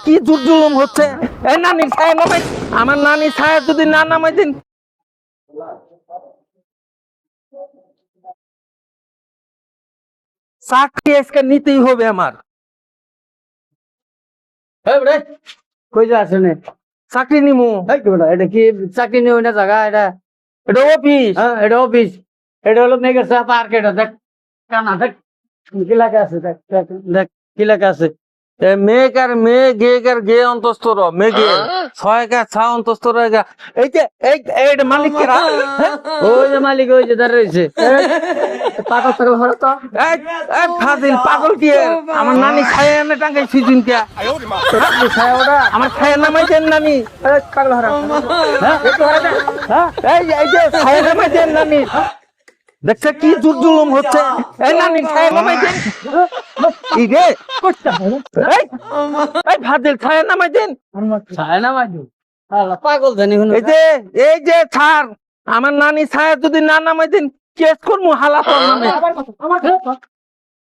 কি জুলুম হচ্ছে। এই নানির ছায়া নামাই, আমার নানির ছায়া যদি না নামাই দিন, চাকরি আজকে নিতেই হবে আমার। কই যা আসেনে চাকরি নিমু। এটা কি চাকরি নিও না জায়গা এটা এটা অফিস। হ্যাঁ এটা অফিস এটা হলো মেগাসা পার্ক এটা দেখ কানা দেখ কি লেখা আছে দেখ দেখ দেখ কি লেখা আছে মেঘ আর মেঘ গেগ আর গে অন্তস্তর মেঘে ছয়গা ছা অন্তস্তর এই যে এই মালিক কেরা? হ্যাঁ? ওই যে মালিক ওই যে দাঁড়িয়ে রয়েছে পাগল পাগল হলো তো এই এই ফাজিল পাগল কি এর? আমার নানি ছায়া এনে টাঙ্গাই ফিজুন কে ছায়া ওটা আমার ছায়া নামাই দেন নানি। পাগল হরা হ্যাঁ এই যে ছায়া নামাই দেন নানি। দেখছে কি জুলুম হচ্ছে। এই নানি ছায়া নামাই দেন। এই রে এই এই ফাজিল ছায়া নামাই দেন। ছায়া না মাইদু পাগল জানি এই যে ছাড়, আমার নানি ছায়া যদি না নামাই দেন কেস করবো হালাত নামে।